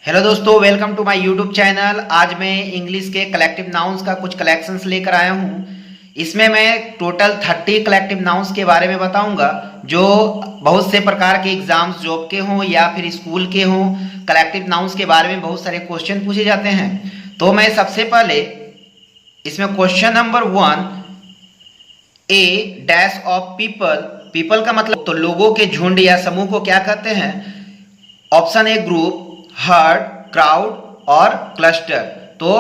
Hello दोस्तों, welcome to my YouTube channel. आज मैं इंग्लिश के कलेक्टिव नाउन्स का कुछ कलेक्शंस लेकर आया हूँ। इसमें मैं टोटल 30 कलेक्टिव नाउन्स के बारे में बताऊंगा जो बहुत से प्रकार के एग्जाम्स जॉब के हों या फिर स्कूल के हों। कलेक्टिव नाउन्स के बारे में बहुत सारे क्वेश्चन पूछे जाते हैं। तो मैं सबसे पहले इसमें question number 1, A dash of people. People का मतलब तो लोगों के झुंड या समूह को क्या कहते हैं? Option A group, heard, crowd और क्लस्टर। तो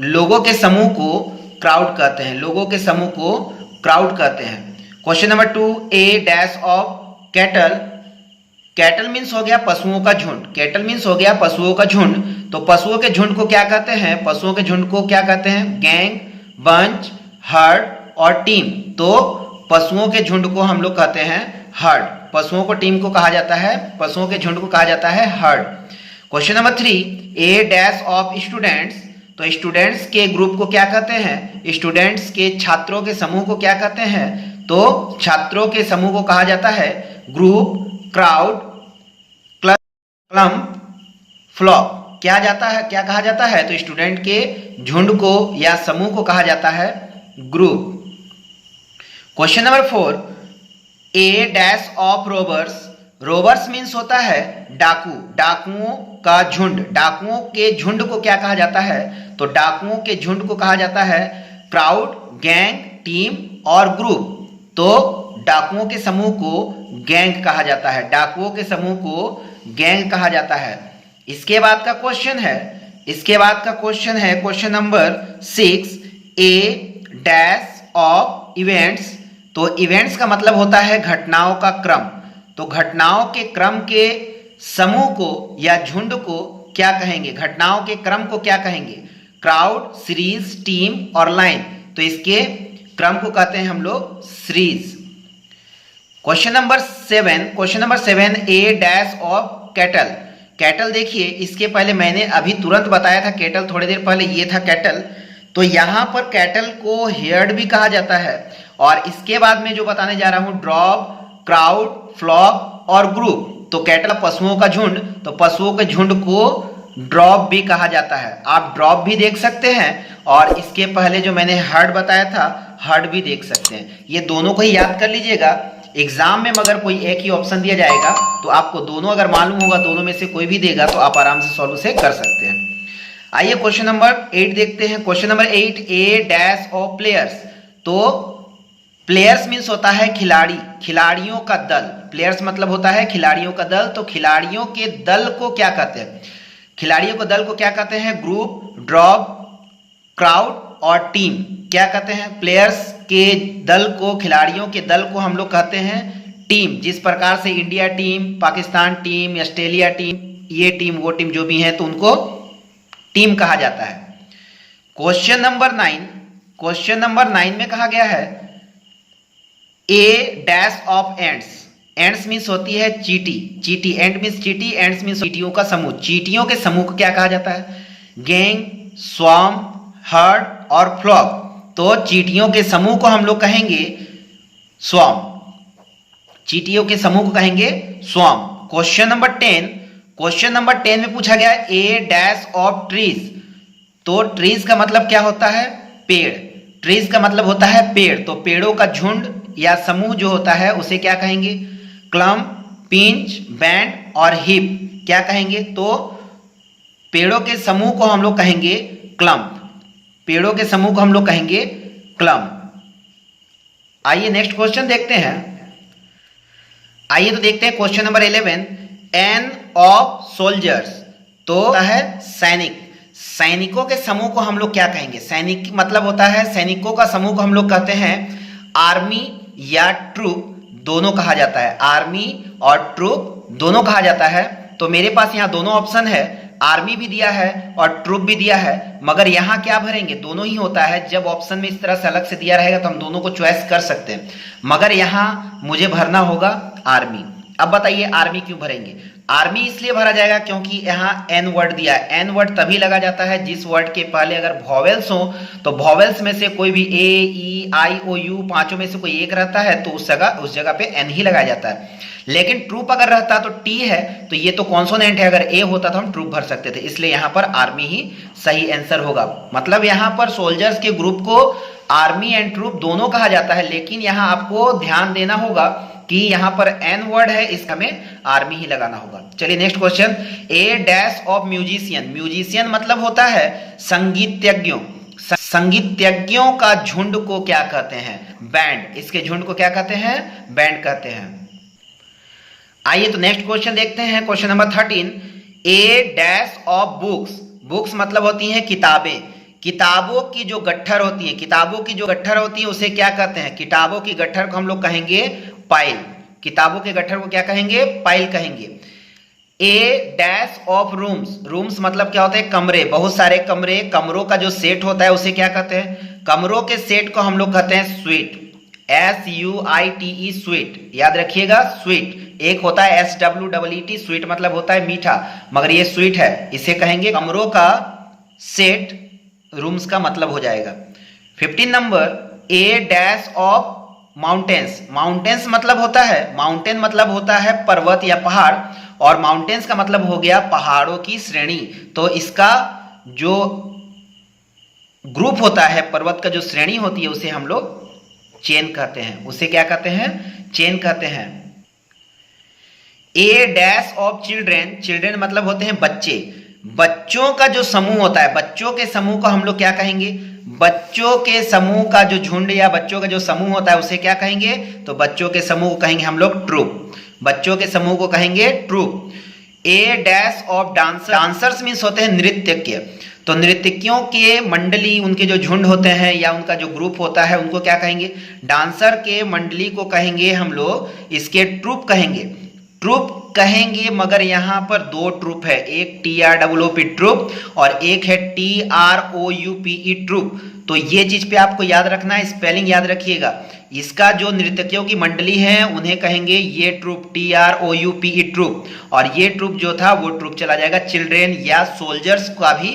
लोगों के समूह को क्राउड कहते हैं, लोगों के समूह को क्राउड कहते हैं। Question number 2, A dash of cattle. Cattle means हो गया पशुओं का झुंड, कैटल मीन्स हो गया पशुओं का झुंड। तो पशुओं के झुंड को क्या कहते हैं? पशुओं के झुंड को क्या कहते हैं? गैंग, बंच, हर्ड और टीम। तो पशुओं के झुंड को हम लोग कहते हैं हर्ड। पशुओं को टीम को कहा जाता है, पशुओं के झुंड को कहा जाता है heard. Question number 3, A dash of students. तो स्टूडेंट्स के ग्रुप को क्या कहते हैं? स्टूडेंट्स के छात्रों के समूह को क्या कहते हैं? तो छात्रों के समूह को कहा जाता है ग्रुप, क्राउड, क्लम्प, फ्लॉक। क्या कहा जाता है? तो स्टूडेंट के झुंड को या समूह को कहा जाता है group. Question number 4, A dash of robbers. Robbers means होता है डाकू, डाकुओं का झुंड। डाकुओं के झुंड को क्या कहा जाता है? तो डाकुओं के झुंड को कहा जाता है क्राउड, गैंग, टीम और ग्रुप। तो डाकुओं के समूह को गैंग कहा जाता है, डाकुओं के समूह को गैंग कहा जाता है। इसके बाद का क्वेश्चन है question number 6, A dash of events. तो इवेंट्स का मतलब होता है घटनाओं का क्रम। तो घटनाओं के क्रम के समूह को या झुंड को क्या कहेंगे? घटनाओं के क्रम को क्या कहेंगे? क्राउड, सीरीज, टीम और लाइन। तो इसके क्रम को कहते हैं हम लोग series. Question number 7, A dash of cattle. Cattle देखिए, इसके पहले मैंने अभी तुरंत बताया था कैटल, थोड़ी देर पहले ये था कैटल। तो यहां पर कैटल को हेयर्ड भी कहा जाता है। और इसके बाद में जो बताने जा रहा हूं, ड्रॉप, क्राउड, फ्लॉक और ग्रुप। तो कैटल पशुओं का झुंड, तो पशुओं के झुंड को ड्रॉप भी कहा जाता है। आप ड्रॉप भी देख सकते हैं और इसके पहले जो मैंने हर्ड बताया था, हर्ड भी देख सकते हैं। ये दोनों को ही याद कर लीजिएगा। एग्जाम में मगर कोई एक ही ऑप्शन दिया जाएगा तो आपको दोनों अगर मालूम होगा, दोनों में से कोई भी देगा तो आप आराम से सॉल्व से कर सकते हैं। आइए क्वेश्चन नंबर 8 देखते हैं। Question number 8, A dash of players. तो प्लेयर्स मीन्स होता है खिलाड़ी, खिलाड़ियों का दल। प्लेयर्स मतलब होता है खिलाड़ियों का दल। तो खिलाड़ियों के दल को क्या कहते हैं? खिलाड़ियों को दल को क्या कहते हैं? ग्रुप, ड्रॉप, क्राउड और टीम। क्या कहते हैं? प्लेयर्स के दल को, खिलाड़ियों के दल को हम लोग कहते हैं टीम। जिस प्रकार से India team, Pakistan team, Australia team, ये टीम वो टीम जो भी है तो उनको टीम कहा जाता है। क्वेश्चन नंबर 9 में कहा गया है a dash of ants. Ants means होती है चीटी, चीटी। एंड मीन्स चीटी, एंड्स मीन्स चीटियों का समूह। चीटियों के समूह को क्या कहा जाता है? गैंग, स्वार्म, हर्ड और फ्लॉक। तो चीटियों के समूह को हम लोग कहेंगे स्वार्म, चीटियों के समूह को कहेंगे स्वार्म। क्वेश्चन नंबर 10 में पूछा गया ए डैश ऑफ ट्रीज। तो ट्रीज का मतलब क्या होता है? पेड़। ट्रीज का मतलब होता है पेड़। तो पेड़ों का झुंड या समूह जो होता है उसे क्या कहेंगे? क्लम्प, पिंच, बैंड और हिप। क्या कहेंगे? तो पेड़ों के समूह को हम लोग कहेंगे क्लम्प, पेड़ों के समूह को हम लोग कहेंगे क्लम्प। आइए नेक्स्ट क्वेश्चन देखते हैं। Question number 11, an of soldiers. तो है सैनिक। सैनिकों के समूह को हम लोग क्या कहेंगे? सैनिक मतलब होता है, सैनिकों का समूह को हम लोग कहते हैं आर्मी या ट्रूप, दोनों कहा जाता है। आर्मी और ट्रूप दोनों कहा जाता है। तो मेरे पास यहाँ दोनों ऑप्शन है, आर्मी भी दिया है और ट्रूप भी दिया है। मगर यहाँ क्या भरेंगे? दोनों ही होता है। जब ऑप्शन में इस तरह से अलग से दिया रहेगा तो हम दोनों को चॉइस कर सकते हैं, मगर यहाँ मुझे भरना होगा आर्मी। अब बताइए आर्मी क्यों भरेंगे? आर्मी इसलिए भरा जाएगा क्योंकि यहाँ एन वर्ड दिया है। एन वर्ड तभी लगा जाता है जिस वर्ड के पहले अगर वॉवेल्स हो, तो वॉवेल्स में से कोई भी ए, ई, आई, ओ, यू पांचों में से कोई एक रहता है तो उस जगह पे एन ही लगाया जाता है। लेकिन ट्रूप अगर रहता तो टी है, तो ये तो कॉन्सोनेंट है, अगर ए होता तो हम ट्रूप भर सकते थे, इसलिए यहाँ पर आर्मी ही सही आंसर होगा। मतलब यहाँ पर सोल्जर्स के ग्रुप को आर्मी एंड ट्रूप दोनों कहा जाता है, लेकिन यहाँ आपको ध्यान देना होगा कि यहाँ पर एन वर्ड है, इसका में आर्मी ही लगाना होगा। चलिए next question, a dash of musician. Musician मतलब होता है संगीतज्ञों। संगीतज्ञों का झुंड को क्या कहते हैं? बैंड। इसके झुंड को क्या कहते हैं? बैंड कहते हैं। आइए तो नेक्स्ट क्वेश्चन देखते हैं, question number 13, A dash of books. Books मतलब होती हैं किताबें। किताबों की जो गट्ठर होती है, किताबों की जो गट्ठर होती है उसे क्या कहते हैं? किताबों की गट्ठर को हम लोग कहेंगे पाइल। किताबों के गट्ठर को क्या कहेंगे? पाइल कहेंगे। ए डैश ऑफ रूम्स। रूम्स मतलब क्या होते हैं? कमरे। बहुत सारे कमरे, कमरों का जो सेट होता है उसे क्या कहते हैं? कमरों के सेट को हम लोग कहते हैं स्वीट। SUITE स्वीट, याद रखिएगा स्वीट। एक होता है SWEET, स्वीट मतलब होता है मीठा, मगर ये स्वीट है, इसे कहेंगे कमरों का सेट। रूम्स का मतलब हो जाएगा। 15 number, A dash of mountains. Mountains मतलब होता है, माउंटेन मतलब होता है पर्वत या पहाड़, और माउंटेन्स का मतलब हो गया पहाड़ों की श्रेणी। तो इसका जो ग्रुप होता है, पर्वत का जो श्रेणी होती है, उसे हम लोग चेन कहते हैं। उसे क्या कहते हैं? चेन कहते हैं। ए डैश ऑफ चिल्ड्रेन। चिल्ड्रेन मतलब होते हैं बच्चे। बच्चों का जो समूह होता है, बच्चों के समूह को हम लोग क्या कहेंगे? बच्चों के समूह का जो झुंड या बच्चों का जो समूह होता है उसे क्या कहेंगे? तो बच्चों के समूह को कहेंगे हम लोग ट्रूप। बच्चों के समूह को कहेंगे troop. A dash of dancer. Dancers means होते हैं नृत्यज्ञ। तो नृत्यज्ञों के मंडली, उनके जो झुंड होते हैं या उनका जो ग्रुप होता है, उनको क्या कहेंगे? डांसर के मंडली को कहेंगे हम लोग, इसके ट्रूप कहेंगे। ट्रूप कहेंगे, मगर यहाँ पर दो ट्रूप है, एक TROOP ट्रूप और एक है TROUPE ट्रूप। तो ये चीज पे आपको याद रखना है, स्पेलिंग याद रखिएगा। इसका जो नृत्यज्ञों की मंडली है उन्हें कहेंगे ये ट्रूप TROUPE ट्रूप, और ये ट्रूप जो था वो ट्रूप चला जाएगा चिल्ड्रेन या सोल्जर्स का भी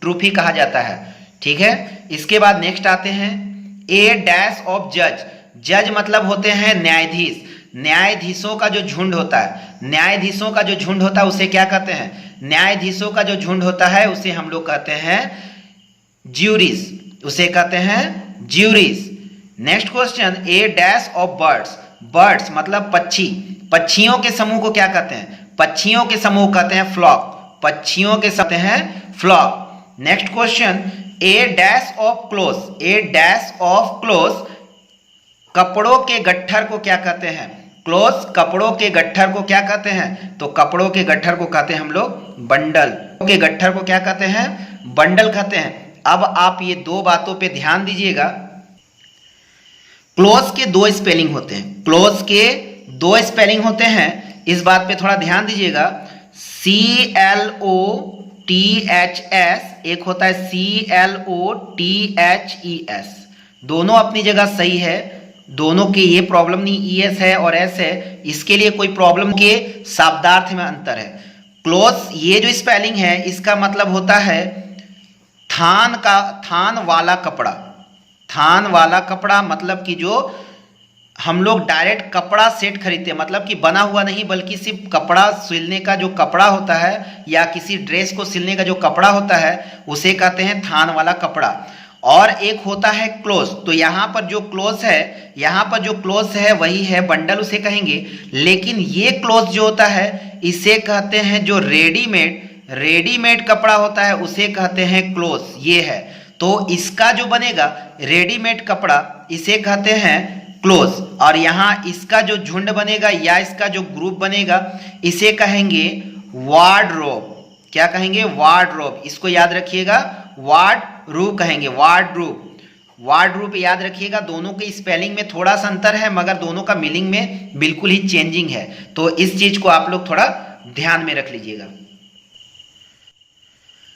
ट्रूप ही कहा जाता है। ठीक है, इसके बाद नेक्स्ट आते हैं, ए डैश ऑफ जज। जज मतलब होते हैं न्यायाधीश। न्यायाधीशों का जो झुंड होता है, न्यायाधीशों का जो झुंड होता है उसे क्या कहते हैं? न्यायाधीशों का जो झुंड होता है उसे हम लोग कहते हैं ज्यूरीज। उसे कहते हैं juries. Next question, a dash of birds. Birds मतलब पक्षी। पक्षियों के समूह को क्या कहते हैं? पक्षियों के समूह कहते हैं फ्लॉक। पक्षियों के कहते हैं flock. Next question, a dash of cloth. A dash of cloth. कपड़ों के गट्ठर को क्या कहते हैं? क्लोथ, कपड़ों के गट्ठर को क्या कहते हैं? तो कपड़ों के गट्ठर को कहते हैं हम लोग बंडल। के गट्ठर को क्या कहते हैं? बंडल कहते हैं। अब आप ये दो बातों पे ध्यान दीजिएगा। क्लोथ के दो स्पेलिंग होते हैं, क्लोथ के दो स्पेलिंग होते हैं, इस बात पे थोड़ा ध्यान दीजिएगा। CLOTHS, एक होता है CLOTHES। दोनों अपनी जगह सही है, दोनों की ये प्रॉब्लम नहीं, ES है और S है, इसके लिए कोई प्रॉब्लम के शब्दार्थ में अंतर है। क्लोथ ये जो स्पेलिंग है इसका मतलब होता है थान वाला कपड़ा। थान वाला कपड़ा मतलब कि जो हम लोग डायरेक्ट कपड़ा सेट खरीदते हैं, मतलब कि बना हुआ नहीं, बल्कि सिर्फ कपड़ा सिलने का जो कपड़ा होता है या किसी ड्रेस को सिलने का जो कपड़ा होता है उसे कहते हैं थान वाला कपड़ा। और एक होता है क्लोथ। तो यहाँ पर जो क्लोथ है, यहाँ पर जो क्लोथ है वही है बंडल, उसे कहेंगे। लेकिन ये क्लोथ जो होता है इसे कहते हैं जो रेडीमेड कपड़ा होता है उसे कहते हैं क्लोथ, ये है। तो इसका जो बनेगा रेडीमेड कपड़ा इसे कहते हैं क्लोथ, और यहाँ इसका जो झुंड बनेगा या इसका जो ग्रुप बनेगा इसे कहेंगे वार्डरोब। क्या कहेंगे? वार्डरोब। इसको याद रखिएगा, वार्डरोब कहेंगे, वार्डरोब। वार्डरोब याद रखिएगा। दोनों के स्पेलिंग में थोड़ा सा अंतर है, मगर दोनों का मीनिंग में बिल्कुल ही चेंजिंग है, तो इस चीज को आप लोग थोड़ा ध्यान में रख लीजिएगा।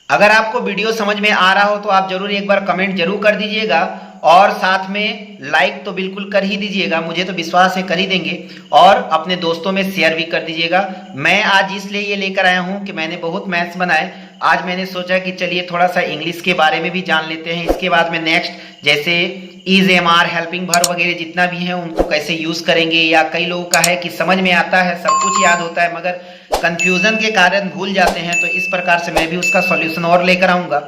अगर आपको वीडियो समझ में आ रहा हो तो आप जरूर एक बार कमेंट जरूर कर दीजिएगा और साथ में लाइक तो बिल्कुल कर ही दीजिएगा, मुझे तो विश्वास है कर ही देंगे, और अपने दोस्तों में शेयर भी कर दीजिएगा। मैं आज इसलिए ये लेकर आया हूँ कि मैंने बहुत मैथ्स बनाए, आज मैंने सोचा कि चलिए थोड़ा सा इंग्लिश के बारे में भी जान लेते हैं। इसके बाद में नेक्स्ट जैसे is, am are, helping verb वगैरह जितना भी है उनको कैसे यूज करेंगे, या कई लोगों का है कि समझ में आता है, सब कुछ याद होता है, मगर कंफ्यूजन के कारण भूल जाते हैं, तो इस प्रकार से मैं भी उसका सॉल्यूशन और लेकर आऊंगा।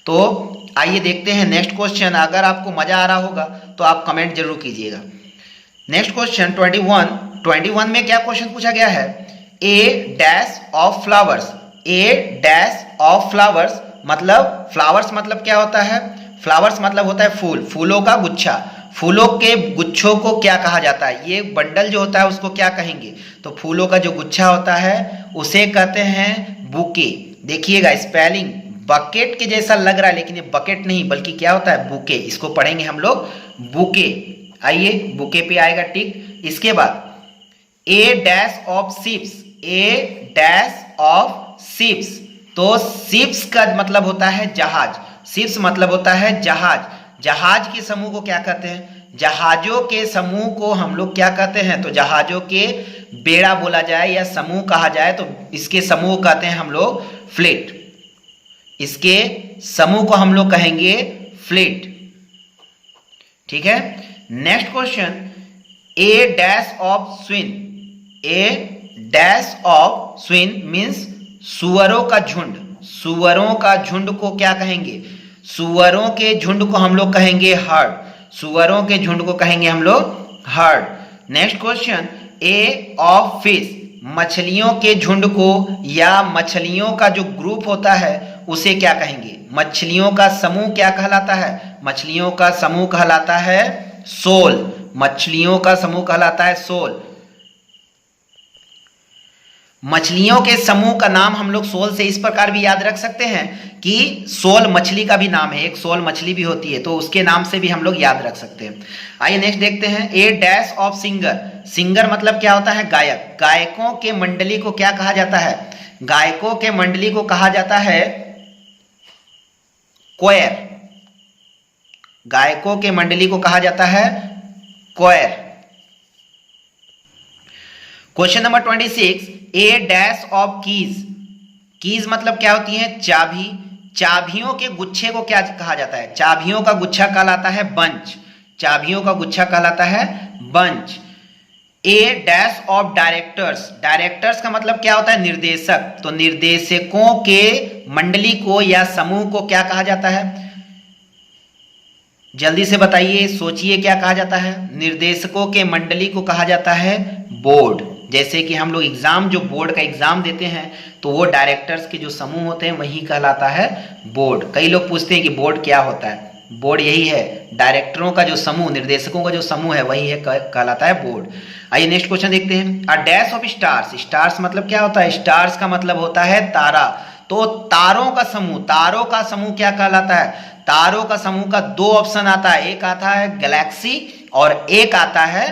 तो आइए देखते हैं नेक्स्ट क्वेश्चन। अगर आपको मजा आ रहा होगा तो आप कमेंट जरूर कीजिएगा। नेक्स्ट क्वेश्चन 21 में क्या क्वेश्चन पूछा गया है, a dash of flowers. A dash of flowers मतलब, फ्लावर्स मतलब क्या होता है, फ्लावर्स मतलब होता है फूल, फूलों का गुच्छा। फूलों के गुच्छों को क्या कहा जाता है, ये बंडल जो होता है उसको क्या कहेंगे, तो फूलों का जो गुच्छा होता है उसे कहते हैं बुके। देखिएगा स्पेलिंग बकेट के जैसा लग रहा है, लेकिन ये बकेट नहीं बल्कि क्या होता है, बुके। इसको पढ़ेंगे हम लोग बुके। आइए बुके पे आएगा टिक। इसके बाद a dash of ships. A dash of ships, तो शिप्स का मतलब होता है जहाज। शिप्स मतलब होता है जहाज। जहाज के समूह को क्या कहते हैं, जहाजों के समूह को हम लोग क्या कहते हैं, तो जहाजों के बेड़ा बोला जाए या समूह कहा जाए तो इसके समूह कहते हैं हम लोग फ्लीट। इसके समूह को हम लोग कहेंगे फ्लीट। ठीक है। Next question, a dash of swine. A dash of swine means सुअरों का झुंड। सुअरों का झुंड को क्या कहेंगे, सुअरों के झुंड को हम लोग कहेंगे हर्ड। सुअरों के झुंड को कहेंगे हम लोग heard. Next question, A of fish. मछलियों के झुंड को या मछलियों का जो ग्रुप होता है उसे क्या कहेंगे, मछलियों का समूह क्या कहलाता है, मछलियों का समूह कहलाता है सोल। मछलियों का समूह कहलाता है सोल। मछलियों के समूह का नाम हम लोग सोल से इस प्रकार भी याद रख सकते हैं कि सोल मछली का भी नाम है, एक सोल मछली भी होती है, तो उसके नाम से भी हम लोग याद रख सकते हैं। आइए नेक्स्ट देखते हैं, ए डैश ऑफ सिंगर। सिंगर मतलब क्या होता है, गायक। गायकों के मंडली को क्या कहा जाता है, गायकों के मंडली को कहा जाता है क्वायर। गायकों के मंडली को कहा जाता है choir. Question number 26, a dash of keys. Keys मतलब क्या होती है, चाबी। चाबियों के गुच्छे को क्या कहा जाता है, चाबियों का गुच्छा कहलाता है बंच। चाबियों का गुच्छा कहलाता है bunch. A dash of directors. Directors का मतलब क्या होता है, निर्देशक। तो निर्देशकों के मंडली को या समूह को क्या कहा जाता है, जल्दी से बताइए, सोचिए क्या कहा जाता है। निर्देशकों के मंडली को कहा जाता है बोर्ड। जैसे कि हम लोग एग्जाम, जो बोर्ड का एग्जाम देते हैं तो वो डायरेक्टर्स के जो समूह होते हैं वही कहलाता है बोर्ड। कई लोग पूछते हैं कि बोर्ड क्या होता है, बोर्ड यही है, डायरेक्टरों का जो समूह, निर्देशकों का जो समूह है वही है, कहलाता है बोर्ड। आइए नेक्स्ट क्वेश्चन देखते हैं, a dash of stars. Stars मतलब क्या होता है, स्टार्स का मतलब होता है तारा। तो तारों का समूह, तारों का समूह क्या कहलाता है, तारों का समूह का दो ऑप्शन आता है, एक आता है गैलेक्सी और एक आता है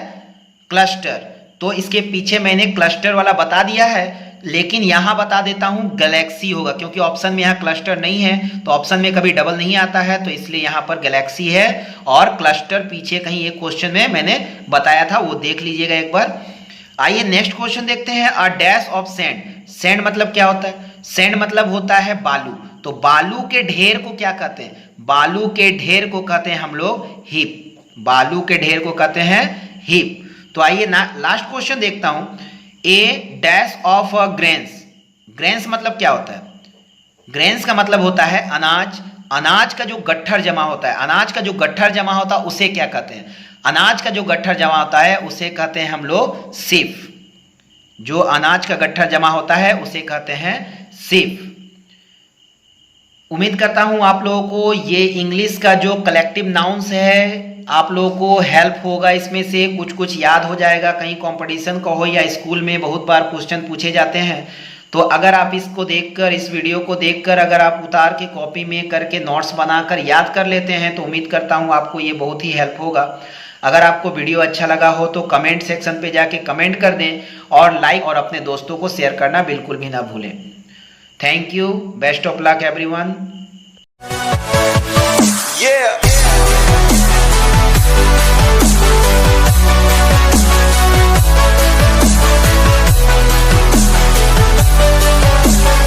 क्लस्टर। तो इसके पीछे मैंने क्लस्टर वाला बता दिया है, लेकिन यहां बता देता हूं गैलेक्सी होगा, क्योंकि ऑप्शन में यहां क्लस्टर नहीं है, तो ऑप्शन में कभी डबल नहीं आता है, तो इसलिए यहां पर गैलेक्सी है और क्लस्टर पीछे कहीं एक क्वेश्चन में मैंने बताया था, वो देख लीजिएगा एक बार। आइए नेक्स्ट क्वेश्चन देखते हैं, a dash of sand. Sand मतलब क्या होता है, सैंड मतलब होता है बालू। तो बालू के ढेर को क्या कहते हैं, बालू के ढेर को कहते हैं हम लोग हिप। बालू के ढेर को कहते हैं हिप। तो आइए लास्ट क्वेश्चन देखता हूं, ए डैश ऑफ ग्रेन्स। ग्रेन्स मतलब क्या होता है, ग्रेन्स का मतलब होता है अनाज। अनाज का जो गट्ठर जमा होता है, अनाज का जो गट्ठर जमा होता है उसे क्या कहते हैं, अनाज का जो गट्ठर जमा होता है उसे कहते हैं हम लोग सिफ। जो अनाज का गट्ठर जमा होता है उसे कहते हैं सिफ। उम्मीद करता हूं आप लोगों को ये इंग्लिश का जो कलेक्टिव नाउन्स है आप लोगों को हेल्प होगा, इसमें से कुछ कुछ याद हो जाएगा। कहीं कंपटीशन का हो या स्कूल में बहुत बार क्वेश्चन पूछे जाते हैं, तो अगर आप इसको देखकर, इस वीडियो को देखकर अगर आप उतार के कॉपी में करके नोट्स बनाकर याद कर लेते हैं तो उम्मीद करता हूं आपको ये बहुत ही हेल्प होगा। अगर आपको वीडियो अच्छा लगा हो तो कमेंट सेक्शन पे जाके कमेंट कर दें और लाइक और अपने दोस्तों को शेयर करना बिल्कुल भी ना भूलें। Thank you, best of luck everyone. Yeah.